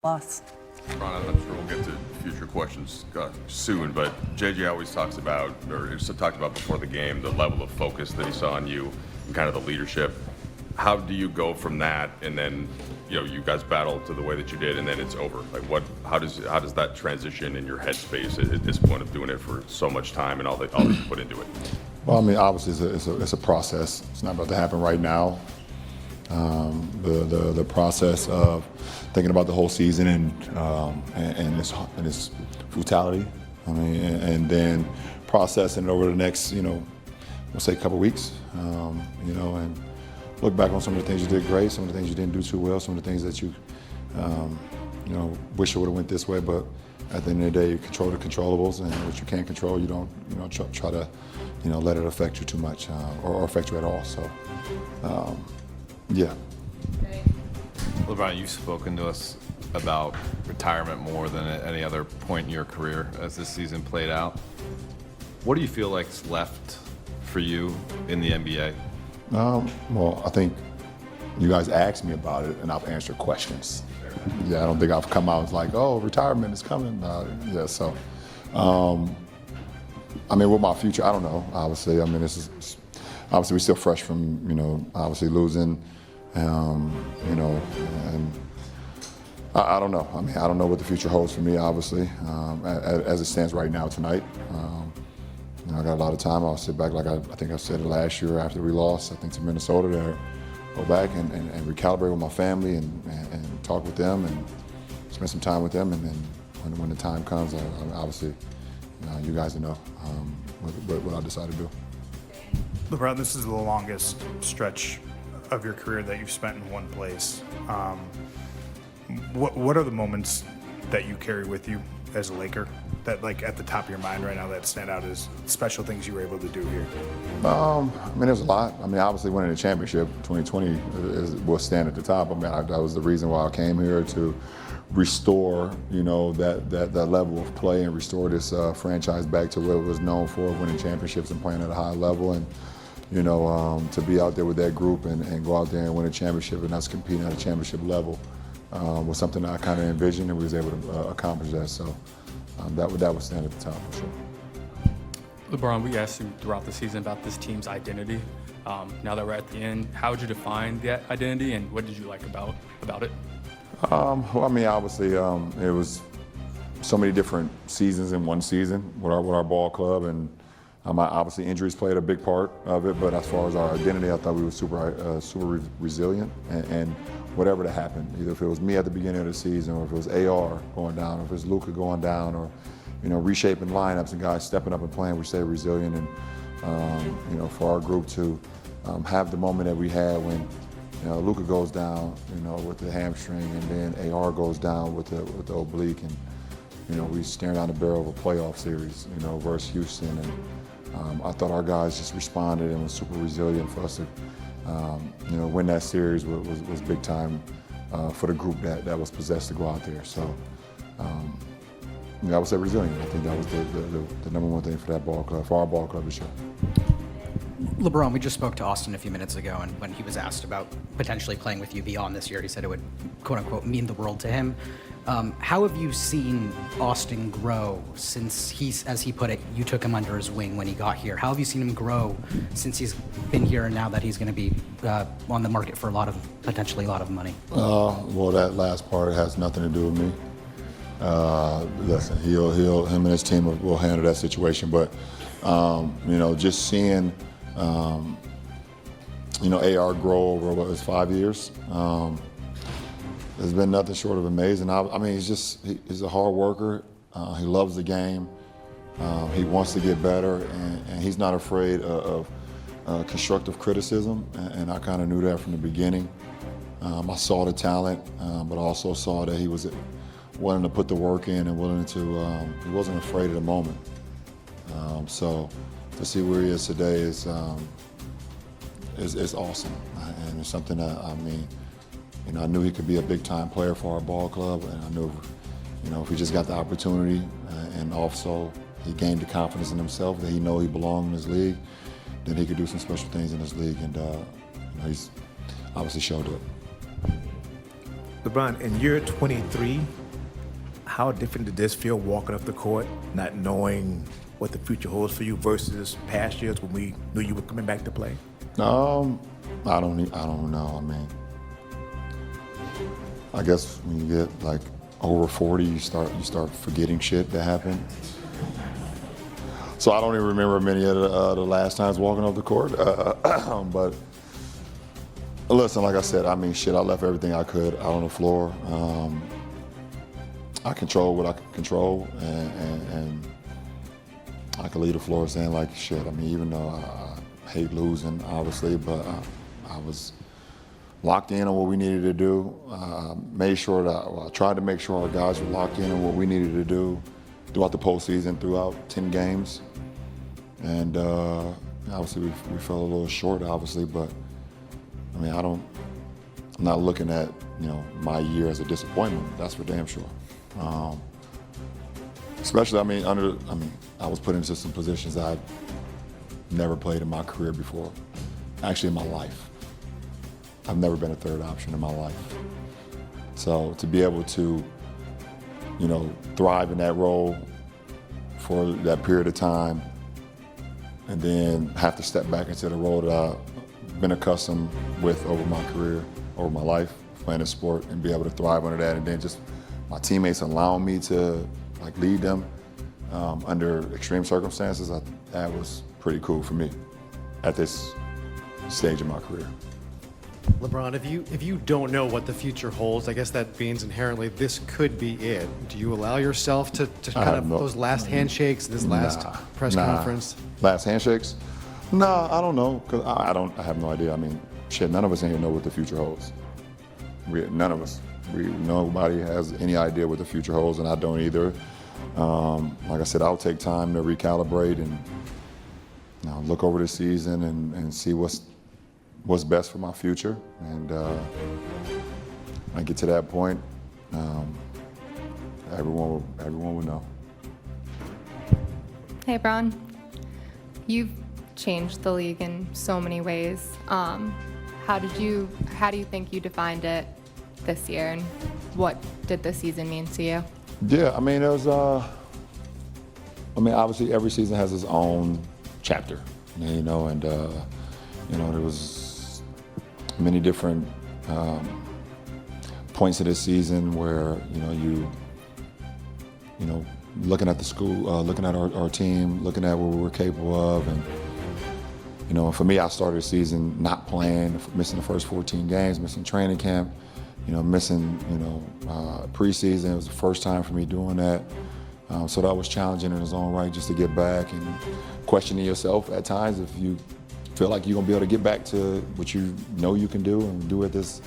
loss. Ron, I'm sure we'll get to future questions soon, but JJ always talks about, or talked about before the game, the level of focus that he saw in you and kind of the leadership. How do you go from that and then, you guys battle to the way that you did and then it's over? Like how does that transition in your headspace at this point of doing it for so much time and all that you put into it? Well, I mean, obviously it's a process. It's not about to happen right now. The process of thinking about the whole season and its brutality. I mean, and then processing it over the next, we'll say a couple weeks, and look back on some of the things you did great, some of the things you didn't do too well, some of the things that you, wish it would have went this way. But at the end of the day, you control the controllables, and what you can't control, you don't, try to, let it affect you too much or affect you at all. So, yeah. LeBron, you've spoken to us about retirement more than at any other point in your career as this season played out. What do you feel like's left for you in the NBA? Well, I think you guys asked me about it, and I've answered questions. Yeah, I don't think I've come out like, oh, retirement is coming. So, I mean, with my future, I don't know, obviously. I mean, obviously we're still fresh from, obviously losing. And I don't know. I mean, I don't know what the future holds for me, obviously, as it stands right now tonight. I got a lot of time. I'll sit back, like I think I said it last year after we lost, I think, to Minnesota, to go back and recalibrate with my family and talk with them and spend some time with them. And then when the time comes, obviously, you guys know what I decide to do. LeBron, this is the longest stretch of your career that you've spent in one place. What are the moments that you carry with you as a Laker that, like, at the top of your mind right now that stand out as special things you were able to do here? I mean, there's a lot. I mean, obviously winning the championship 2020 will stand at the top. I mean, that was the reason why I came here, to restore, that level of play and restore this franchise back to what it was known for, winning championships and playing at a high level. And to be out there with that group and go out there and win a championship and us competing at a championship level was something that I kind of envisioned, and we was able to accomplish that. So that would stand at the top for sure. LeBron, we asked you throughout the season about this team's identity. Now that we're at the end, how would you define that identity, and what did you like about it? Well, I mean, obviously, it was so many different seasons in one season with our ball club, and obviously injuries played a big part of it. But as far as our identity, I thought we were super resilient, and whatever that happened, either if it was me at the beginning of the season, or if it was AR going down, or if it was Luka going down, or reshaping lineups and guys stepping up and playing, we stayed resilient. And for our group to have the moment that we had when Luka goes down, with the hamstring, and then AR goes down with the oblique, and we staring down the barrel of a playoff series, versus Houston. And I thought our guys just responded and was super resilient for us to, win that series was big time for the group that was possessed to go out there. So, I would say resilient. I think that was the number one thing for that ball club, for our ball club this year. LeBron, we just spoke to Austin a few minutes ago, and when he was asked about potentially playing with you beyond this year, he said it would, quote unquote, mean the world to him. How have you seen Austin grow since as he put it, you took him under his wing when he got here? How have you seen him grow since he's been here, and now that he's going to be on the market for potentially a lot of money? Well, that last part has nothing to do with me. Listen, him and his team will handle that situation. But just seeing, AR grow over what was 5 years. It's been nothing short of amazing. I mean, he's a hard worker. He loves the game. He wants to get better, and he's not afraid of constructive criticism. And I kind of knew that from the beginning. I saw the talent, but I also saw that he was willing to put the work in and willing to, he wasn't afraid of the moment. So to see where he is today is awesome. And it's something that, I knew he could be a big-time player for our ball club, and I knew, if he just got the opportunity, and also he gained the confidence in himself that he know he belonged in this league, then he could do some special things in this league, and he's obviously showed it. LeBron, in year 23, how different did this feel walking up the court, not knowing what the future holds for you versus past years when we knew you were coming back to play? I don't know. I mean, I guess when you get like over 40, you start forgetting shit that happened. So I don't even remember many of the last times walking off the court. But listen, like I said, I mean, shit, I left everything I could out on the floor. I control what I can control, and I can leave the floor saying like, shit, I mean, even though I hate losing, obviously, but I was locked in on what we needed to do. Made sure that I tried to make sure our guys were locked in on what we needed to do throughout the postseason, throughout 10 games. And obviously we fell a little short, obviously, but I mean, I'm not looking at, my year as a disappointment. That's for damn sure. Especially, I was put into some positions I'd never played in my career before. Actually, in my life. I've never been a third option in my life. So to be able to, thrive in that role for that period of time, and then have to step back into the role that I've been accustomed with over my career, over my life, playing a sport, and be able to thrive under that, and then just my teammates allowing me to lead them under extreme circumstances, that was pretty cool for me at this stage of my career. LeBron, if you don't know what the future holds, I guess that means inherently this could be it. Do you allow yourself to kind of those last handshakes, this last press conference? Last handshakes? Nah, I don't know, because I have no idea. I mean, shit, none of us in here know what the future holds. None of us. Nobody has any idea what the future holds, and I don't either. Like I said, I'll take time to recalibrate and look over the season and see what's best for my future. And when I get to that point, everyone will know. Hey, Bron. You've changed the league in so many ways. How do you think you defined it this year, and what did the season mean to you? Yeah, I mean, it was. Obviously, every season has its own chapter, and there was many different points of this season where looking at the school, looking at our team, looking at what we were capable of, and for me, I started the season not playing, missing the first 14 games, missing training camp, missing preseason. It was the first time for me doing that, so that was challenging in its own right, just to get back and questioning yourself at times if you feel like you're gonna be able to get back to what you know you can do and do at this